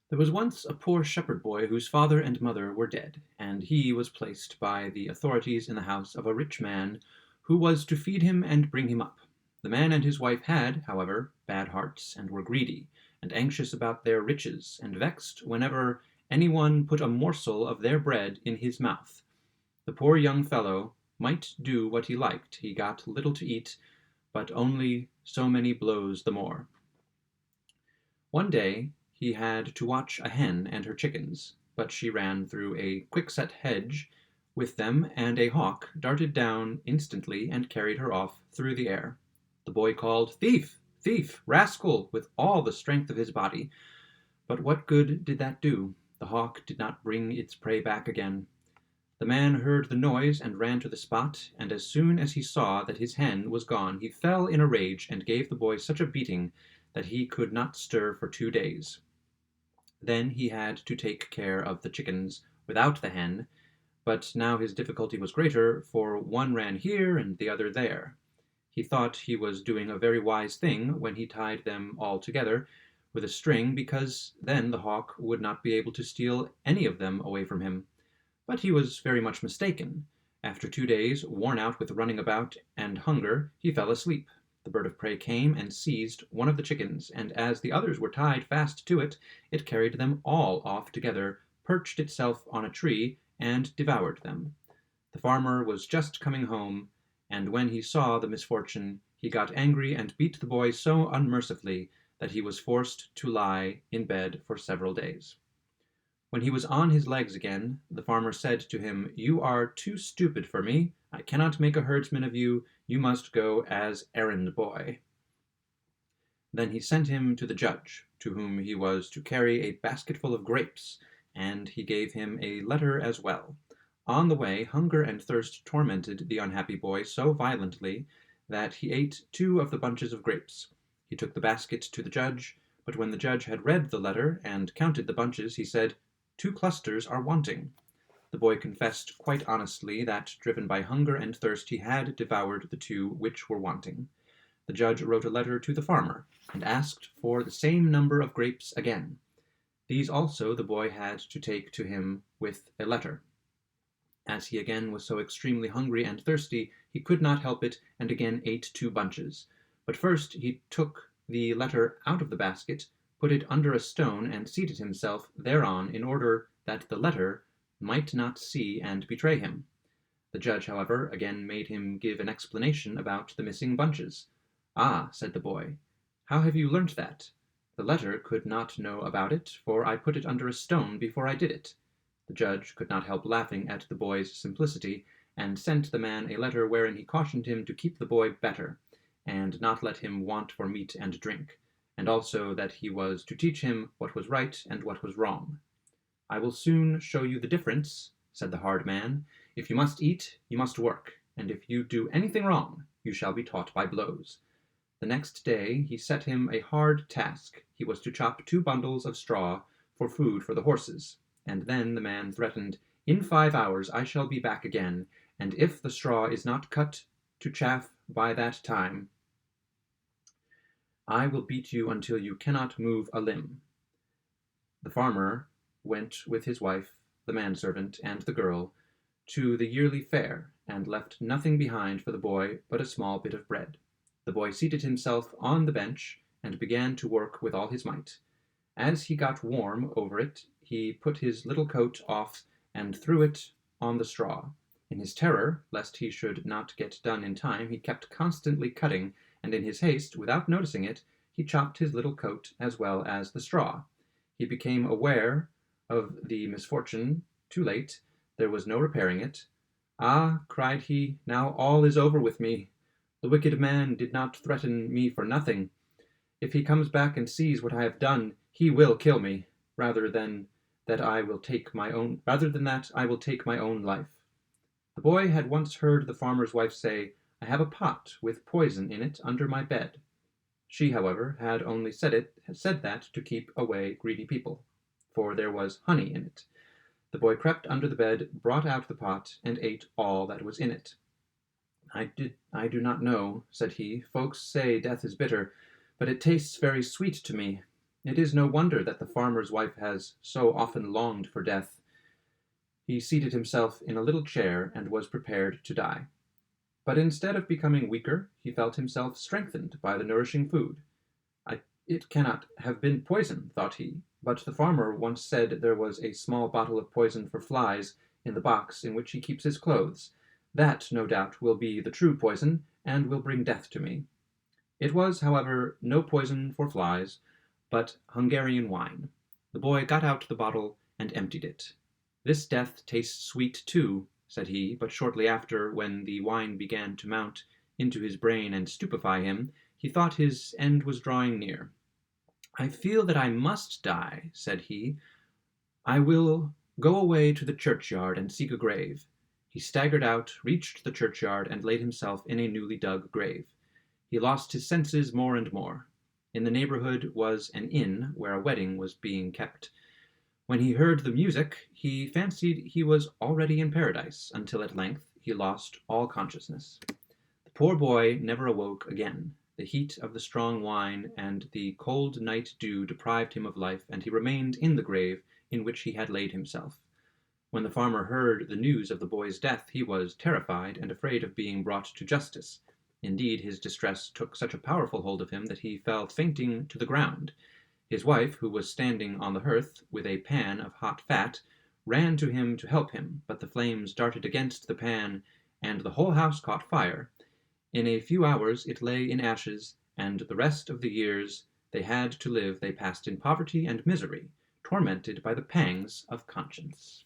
There was once a poor shepherd boy whose father and mother were dead, and he was placed by the authorities in the house of a rich man who was to feed him and bring him up. The man and his wife had, however, bad hearts, and were greedy, and anxious about their riches, and vexed whenever any one put a morsel of their bread in his mouth. The poor young fellow might do what he liked, he got little to eat, but only so many blows the more. One day he had to watch a hen and her chickens, but she ran through a quickset hedge with them, and a hawk darted down instantly and carried her off through the air. The boy called, "Thief! Thief! Rascal!" with all the strength of his body. But what good did that do? The hawk did not bring its prey back again. The man heard the noise and ran to the spot, and as soon as he saw that his hen was gone, he fell in a rage and gave the boy such a beating that he could not stir for 2 days. Then he had to take care of the chickens without the hen, but now his difficulty was greater, for one ran here and the other there. He thought he was doing a very wise thing when he tied them all together with a string, because then the hawk would not be able to steal any of them away from him. But he was very much mistaken. After 2 days, worn out with running about and hunger, he fell asleep. The bird of prey came and seized one of the chickens, and as the others were tied fast to it, it carried them all off together, perched itself on a tree, and devoured them. The farmer was just coming home, and when he saw the misfortune, he got angry and beat the boy so unmercifully that he was forced to lie in bed for several days. When he was on his legs again, the farmer said to him, "You are too stupid for me. I cannot make a herdsman of you. You must go as errand boy." Then he sent him to the judge, to whom he was to carry a basketful of grapes, and he gave him a letter as well. On the way, hunger and thirst tormented the unhappy boy so violently that he ate 2 of the bunches of grapes. He took the basket to the judge, but when the judge had read the letter and counted the bunches, he said, "2 clusters are wanting." The boy confessed quite honestly that, driven by hunger and thirst, he had devoured the 2 which were wanting. The judge wrote a letter to the farmer, and asked for the same number of grapes again. These also the boy had to take to him with a letter. As he again was so extremely hungry and thirsty, he could not help it, and again ate 2 bunches. But first he took the letter out of the basket, put it under a stone, and seated himself thereon in order that the letter might not see and betray him. The judge, however, again made him give an explanation about the missing bunches. "Ah," said the boy, "how have you learnt that? The letter could not know about it, for I put it under a stone before I did it." The judge could not help laughing at the boy's simplicity, and sent the man a letter wherein he cautioned him to keep the boy better, and not let him want for meat and drink, and also that he was to teach him what was right and what was wrong. "I will soon show you the difference," said the hard man. "If you must eat, you must work, and if you do anything wrong, you shall be taught by blows." The next day he set him a hard task. He was to chop 2 bundles of straw for food for the horses, and then the man threatened, "In 5 hours I shall be back again, and if the straw is not cut to chaff by that time, I will beat you until you cannot move a limb." The farmer went with his wife, the manservant, and the girl to the yearly fair, and left nothing behind for the boy but a small bit of bread. The boy seated himself on the bench and began to work with all his might. As he got warm over it, he put his little coat off and threw it on the straw. In his terror, lest he should not get done in time, he kept constantly cutting, and in his haste, without noticing it, he chopped his little coat as well as the straw. He became aware of the misfortune too late. There was no repairing it. "Ah," cried he, "now all is over with me. The wicked man did not threaten me for nothing. If he comes back and sees what I have done, he will kill me, rather than that I will take my own life." The boy had once heard the farmer's wife say, "I have a pot with poison in it under my bed." She, however, had only said that to keep away greedy people, for there was honey in it. The boy crept under the bed, brought out the pot, and ate all that was in it. I do not know," said he. "Folks say death is bitter, but it tastes very sweet to me. It is no wonder that the farmer's wife has so often longed for death. He seated himself in a little chair and was prepared to die. But instead of becoming weaker, he felt himself strengthened by the nourishing food. It cannot have been poison, thought he, but the farmer once said there was a small bottle of poison for flies in the box in which he keeps his clothes. That, no doubt, will be the true poison, and will bring death to me. It was, however, no poison for flies, but Hungarian wine. The boy got out the bottle and emptied it. "This death tastes sweet too," said he, but shortly after, when the wine began to mount into his brain and stupefy him, he thought his end was drawing near. "I feel that I must die," said he. "I will go away to the churchyard and seek a grave." He staggered out, reached the churchyard, and laid himself in a newly dug grave. He lost his senses more and more. In the neighborhood was an inn where a wedding was being kept. When he heard the music, he fancied he was already in paradise, until at length he lost all consciousness. The poor boy never awoke again. The heat of the strong wine and the cold night dew deprived him of life, and he remained in the grave in which he had laid himself. When the farmer heard the news of the boy's death, he was terrified and afraid of being brought to justice. Indeed, his distress took such a powerful hold of him that he fell fainting to the ground. His wife, who was standing on the hearth with a pan of hot fat, ran to him to help him, but the flames darted against the pan, and the whole house caught fire. In a few hours it lay in ashes, and the rest of the years they had to live they passed in poverty and misery, tormented by the pangs of conscience.